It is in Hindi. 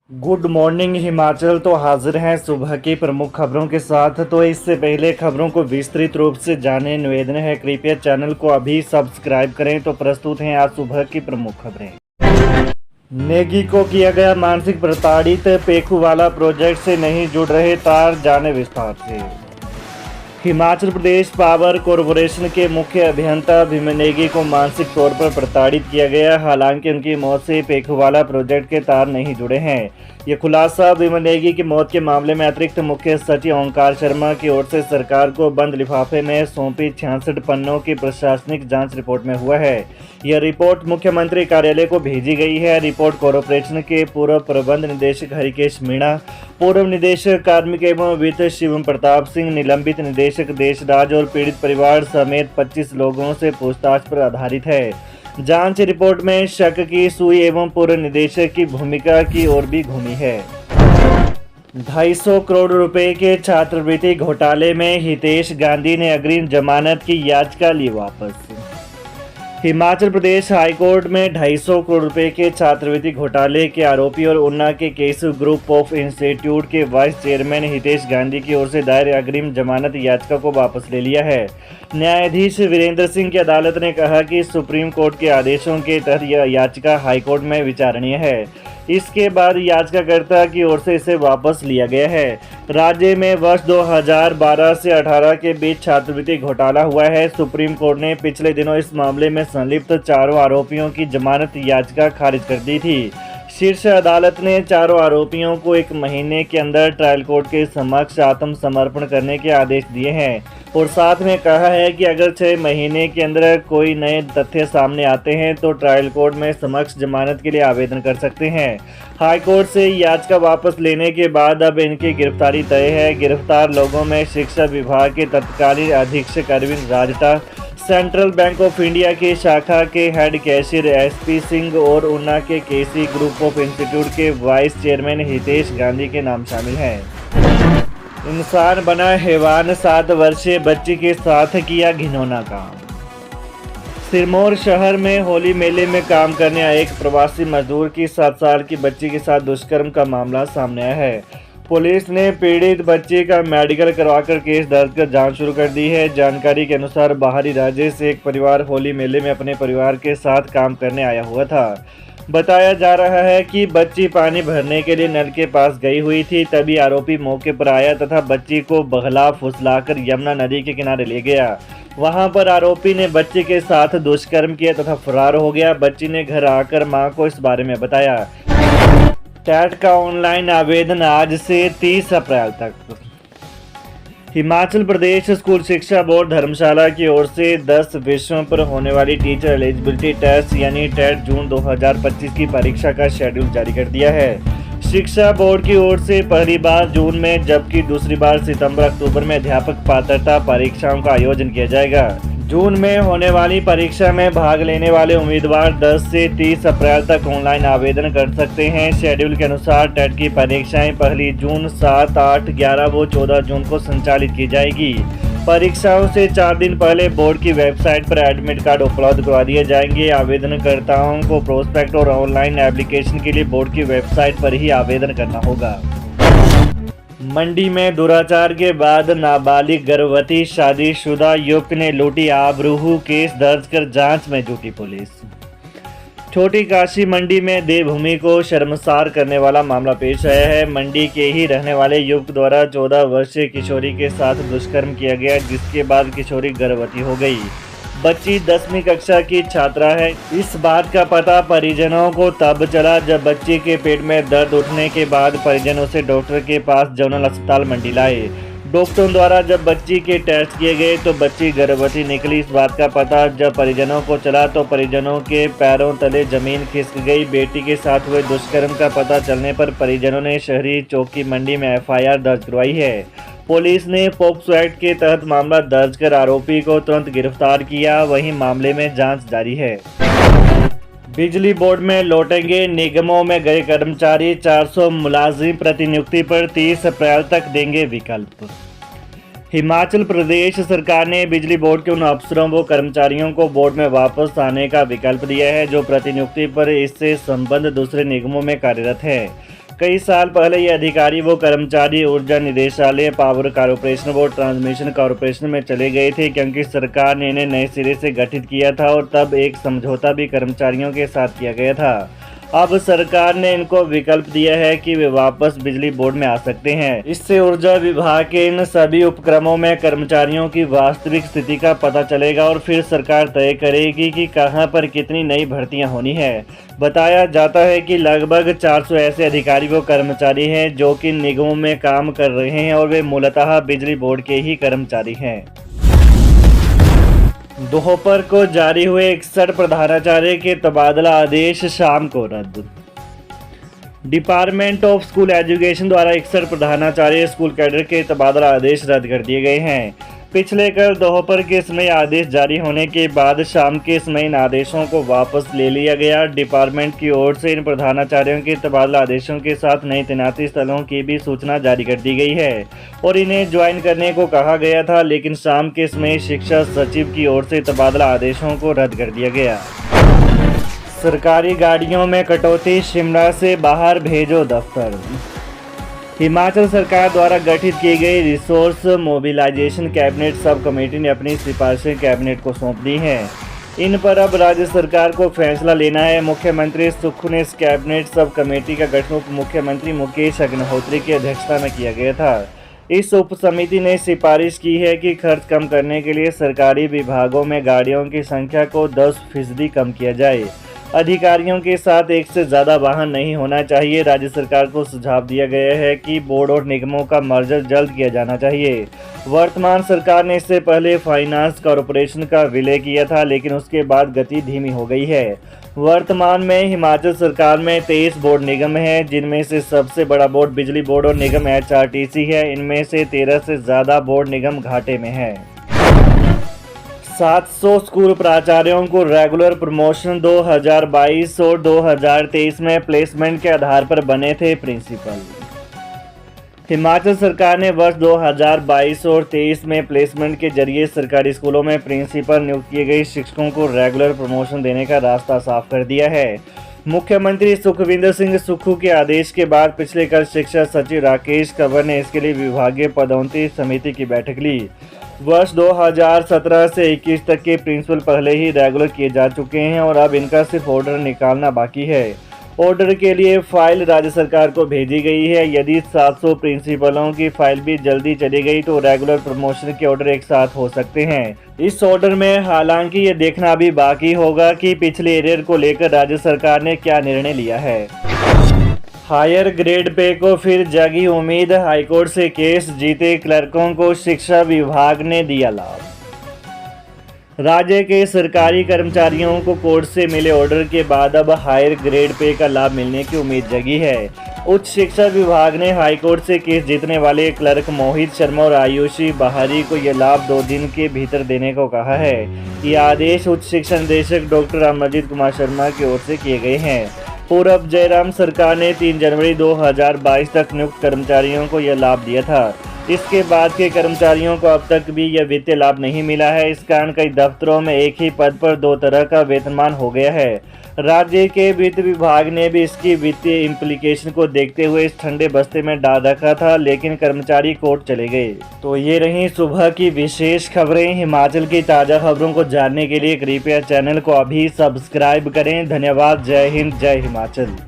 Good morning Himachal. तो हाजिर हैं सुबह की प्रमुख खबरों के साथ। तो इससे पहले खबरों को विस्तृत रूप से जाने निवेदन है, कृपया चैनल को अभी सब्सक्राइब करें। तो प्रस्तुत हैं आज सुबह की प्रमुख खबरें। नेगी को किया गया मानसिक प्रताड़ित, पेखूवाला प्रोजेक्ट से नहीं जुड़ रहे तार, जाने विस्तार से। हिमाचल प्रदेश पावर कॉरपोरेशन के मुख्य अभियंता भीम नेगी को मानसिक तौर पर प्रताड़ित किया गया। हालांकि उनकी मौत से पेखूवाला प्रोजेक्ट के तार नहीं जुड़े हैं। ये खुलासा भीम नेगी की मौत के मामले में अतिरिक्त मुख्य सचिव ओंकार शर्मा की ओर से सरकार को बंद लिफाफे में सौंपी 66 पन्नों की प्रशासनिक जांच रिपोर्ट में हुआ है। यह रिपोर्ट मुख्यमंत्री कार्यालय को भेजी गई है। रिपोर्ट कॉरपोरेशन के पूर्व प्रबंध निदेशक हरिकेश मीणा, पूर्व निदेशक कार्मिक एवं वित्त शिवम प्रताप सिंह, निलंबित निदेशक देशराज और पीड़ित परिवार समेत 25 लोगों से पूछताछ पर आधारित है। जांच रिपोर्ट में शक की सुई एवं पूर्व निदेशक की भूमिका की ओर भी घूमी है। 250 करोड़ रुपए के छात्रवृत्ति घोटाले में हितेश गांधी ने अग्रिम जमानत की याचिका ली वापस। हिमाचल प्रदेश हाईकोर्ट में 250 करोड़ रुपए के छात्रवृत्ति घोटाले के आरोपी और ऊना के केसु ग्रुप ऑफ इंस्टीट्यूट के वाइस चेयरमैन हितेश गांधी की ओर से दायर अग्रिम जमानत याचिका को वापस ले लिया है। न्यायाधीश वीरेंद्र सिंह की अदालत ने कहा कि सुप्रीम कोर्ट के आदेशों के तहत यह याचिका हाईकोर्ट में विचारणीय है। इसके बाद याचिकाकर्ता की ओर से इसे वापस लिया गया है। राज्य में वर्ष 2012 से 18 के बीच छात्रवृत्ति घोटाला हुआ है। सुप्रीम कोर्ट ने पिछले दिनों इस मामले में संलिप्त चारों आरोपियों की जमानत याचिका खारिज कर दी थी। शीर्ष अदालत ने चारों आरोपियों को 1 महीने के अंदर ट्रायल कोर्ट के समक्ष आत्मसमर्पण करने के आदेश दिए हैं और साथ में कहा है कि अगर 6 महीने के अंदर कोई नए तथ्य सामने आते हैं तो ट्रायल कोर्ट में समक्ष जमानत के लिए आवेदन कर सकते हैं। हाईकोर्ट से याचिका वापस लेने के बाद अब इनकी गिरफ्तारी तय है। गिरफ्तार लोगों में शिक्षा विभाग के तत्कालीन अधीक्षक Arvind Rajta, central bank of India की शाखा के हेड कैशियर एसपी सिंह और ऊना के केसी ग्रुप ऑफ इंस्टीट्यूट के वाइस चेयरमैन हितेश गांधी के नाम शामिल हैं। इंसान बना हैवान, 7 वर्षीय बच्ची के साथ किया घिनौना काम। सिरमौर शहर में होली मेले में काम करने आए एक प्रवासी मजदूर की 7 साल की बच्ची के साथ दुष्कर्म का मामला सामने आया है। पुलिस ने पीड़ित बच्ची का मेडिकल करवाकर केस दर्ज कर जांच शुरू कर दी है। जानकारी के अनुसार बाहरी राज्य से एक परिवार होली मेले में अपने परिवार के साथ काम करने आया हुआ था। बताया जा रहा है कि बच्ची पानी भरने के लिए नल के पास गई हुई थी, तभी आरोपी मौके पर आया तथा बच्ची को बहला फुसलाकर यमुना नदी के किनारे ले गया। वहां पर आरोपी ने बच्ची के साथ दुष्कर्म किया तथा फरार हो गया। बच्ची ने घर आकर मां को इस बारे में बताया। टेट का ऑनलाइन आवेदन आज से 30 अप्रैल तक। हिमाचल प्रदेश स्कूल शिक्षा बोर्ड धर्मशाला की ओर से 10 विषयों पर होने वाली टीचर एलिजिबिलिटी टेस्ट यानी टेट जून 2025 की परीक्षा का शेड्यूल जारी कर दिया है। शिक्षा बोर्ड की ओर से पहली बार जून में जबकि दूसरी बार सितंबर अक्टूबर में अध्यापक पात्रता परीक्षाओं का आयोजन किया जाएगा। जून में होने वाली परीक्षा में भाग लेने वाले उम्मीदवार 10 से 30 अप्रैल तक ऑनलाइन आवेदन कर सकते हैं। शेड्यूल के अनुसार टेट की परीक्षाएं पहली जून, 7, 8, 11 व 14 जून को संचालित की जाएगी। परीक्षाओं से 4 दिन पहले बोर्ड की वेबसाइट पर एडमिट कार्ड उपलब्ध करवा दिए जाएंगे। आवेदनकर्ताओं को प्रोस्पेक्ट और ऑनलाइन एप्लीकेशन के लिए बोर्ड की वेबसाइट पर ही आवेदन करना होगा। मंडी में दुराचार के बाद नाबालिग गर्भवती शादीशुदा युवक ने लूटी आबरूह, केस दर्ज कर जांच में जुटी पुलिस। छोटी काशी मंडी में देवभूमि को शर्मसार करने वाला मामला पेश आया है। मंडी के ही रहने वाले युवक द्वारा 14 वर्षीय किशोरी के साथ दुष्कर्म किया गया, जिसके बाद किशोरी गर्भवती हो गई। बच्ची 10वीं कक्षा की छात्रा है। इस बात का पता परिजनों को तब चला जब बच्ची के पेट में दर्द उठने के बाद परिजनों से डॉक्टर के पास जनरल अस्पताल मंडी लाए। डॉक्टरों द्वारा जब बच्ची के टेस्ट किए गए तो बच्ची गर्भवती निकली। इस बात का पता जब परिजनों को चला तो परिजनों के पैरों तले जमीन खिसक गई। बेटी के साथ हुए दुष्कर्म का पता चलने पर परिजनों ने शहरी चौकी मंडी में एफआईआर दर्ज करवाई है। पुलिस ने पॉक्सो एक्ट के तहत मामला दर्ज कर आरोपी को तुरंत गिरफ्तार किया। वहीं मामले में जांच जारी है। बिजली बोर्ड में लौटेंगे निगमों में गए कर्मचारी, 400 मुलाजिम प्रतिनियुक्ति पर 30 अप्रैल तक देंगे विकल्प। हिमाचल प्रदेश सरकार ने बिजली बोर्ड के उन अफसरों व कर्मचारियों को बोर्ड में वापस आने का विकल्प दिया है जो प्रतिनियुक्ति पर इससे संबद्ध दूसरे निगमों में कार्यरत है। कई साल पहले ये अधिकारी व कर्मचारी ऊर्जा निदेशालय, पावर कॉर्पोरेशन व ट्रांसमिशन कॉर्पोरेशन में चले गए थे, क्योंकि सरकार ने इन्हें नए सिरे से गठित किया था और तब एक समझौता भी कर्मचारियों के साथ किया गया था। अब सरकार ने इनको विकल्प दिया है कि वे वापस बिजली बोर्ड में आ सकते हैं। इससे ऊर्जा विभाग के इन सभी उपक्रमों में कर्मचारियों की वास्तविक स्थिति का पता चलेगा और फिर सरकार तय करेगी कि कहां पर कितनी नई भर्तियां होनी है। बताया जाता है कि लगभग 400 ऐसे अधिकारी व कर्मचारी हैं जो कि निगमों में काम कर रहे हैं और वे मूलतः बिजली बोर्ड के ही कर्मचारी हैं। दोपहर को जारी हुए 61 प्रधानाचार्य के तबादला आदेश शाम को रद्द। डिपार्टमेंट ऑफ स्कूल एजुकेशन द्वारा 61 प्रधानाचार्य स्कूल कैडर के तबादला आदेश रद्द कर दिए गए हैं। पिछले कल दोपहर के समय आदेश जारी होने के बाद शाम के समय इन आदेशों को वापस ले लिया गया। डिपार्टमेंट की ओर से इन प्रधानाचार्यों के तबादला आदेशों के साथ नई तैनाती स्थलों की भी सूचना जारी कर दी गई है और इन्हें ज्वाइन करने को कहा गया था, लेकिन शाम के समय शिक्षा सचिव की ओर से तबादला आदेशों को रद्द कर दिया गया। सरकारी गाड़ियों में कटौती, शिमला से बाहर भेजो दफ्तर। हिमाचल सरकार द्वारा गठित की गई resource mobilisation cabinet sub committee ने अपनी सिफारिशें कैबिनेट को सौंप दी हैं। इन पर अब राज्य सरकार को फैसला लेना है। मुख्यमंत्री सुक्खू ने इस कैबिनेट सब कमेटी का गठन उप मुख्यमंत्री मुकेश अग्निहोत्री की अध्यक्षता में किया गया था। इस उप समिति ने सिफारिश की है कि खर्च कम करने के लिए सरकारी विभागों में गाड़ियों की संख्या को 10% कम किया जाए। अधिकारियों के साथ एक से ज़्यादा वाहन नहीं होना चाहिए। राज्य सरकार को सुझाव दिया गया है कि बोर्ड और निगमों का मर्जर जल्द किया जाना चाहिए। वर्तमान सरकार ने इससे पहले फाइनेंस कॉर्पोरेशन का विलय किया था, लेकिन उसके बाद गति धीमी हो गई है। वर्तमान में हिमाचल सरकार में 23 बोर्ड निगम हैं, जिनमें से सबसे बड़ा बोर्ड बिजली बोर्ड और निगम HRTC है। इनमें से 13 से ज़्यादा बोर्ड निगम घाटे में है। 700 स्कूल प्राचार्यों को रेगुलर प्रमोशन। 2022 और 2023 में प्लेसमेंट के आधार पर बने थे प्रिंसिपल। हिमाचल सरकार ने वर्ष 2022 और 23 में प्लेसमेंट के जरिए सरकारी स्कूलों में प्रिंसिपल नियुक्त किए गए शिक्षकों को रेगुलर प्रमोशन देने का रास्ता साफ कर दिया है। मुख्यमंत्री सुखविंदर सिंह सुक्खू के आदेश के बाद पिछले कल शिक्षा सचिव राकेश कंवर ने इसके लिए विभागीय पदोन्नति समिति की बैठक ली। वर्ष 2017 से 21 तक के प्रिंसिपल पहले ही रेगुलर किए जा चुके हैं और अब इनका सिर्फ ऑर्डर निकालना बाकी है। ऑर्डर के लिए फाइल राज्य सरकार को भेजी गई है। यदि 700 प्रिंसिपलों की फाइल भी जल्दी चली गई तो रेगुलर प्रमोशन के ऑर्डर एक साथ हो सकते हैं। इस ऑर्डर में हालांकि ये देखना भी बाकी होगा कि पिछले एरियर को लेकर राज्य सरकार ने क्या निर्णय लिया है। हायर ग्रेड पे को फिर जगी उम्मीद। हाईकोर्ट से केस जीते क्लर्कों को शिक्षा विभाग ने दिया लाभ। राज्य के सरकारी कर्मचारियों को कोर्ट से मिले ऑर्डर के बाद अब हायर ग्रेड पे का लाभ मिलने की उम्मीद जगी है। उच्च शिक्षा विभाग ने हाईकोर्ट से केस जीतने वाले क्लर्क मोहित शर्मा और आयुषी बहारी को यह लाभ 2 दिन के भीतर देने को कहा है। ये आदेश उच्च शिक्षा निदेशक डॉक्टर अमरजीत कुमार शर्मा की ओर से किए गए हैं। पूर्व जयराम सरकार ने 3 जनवरी 2022 तक नियुक्त कर्मचारियों को यह लाभ दिया था। इसके बाद के कर्मचारियों को अब तक भी यह वित्तीय लाभ नहीं मिला है। इस कारण कई दफ्तरों में एक ही पद पर 2 तरह का वेतनमान हो गया है। राज्य के वित्त विभाग ने भी इसकी वित्तीय इम्प्लीकेशन को देखते हुए इस ठंडे बस्ते में डाल रखा था, लेकिन कर्मचारी कोर्ट चले गए। तो ये रही सुबह की विशेष खबरें। हिमाचल की ताज़ा खबरों को जानने के लिए कृपया चैनल को अभी सब्सक्राइब करें। धन्यवाद। जय हिंद, जय हिमाचल।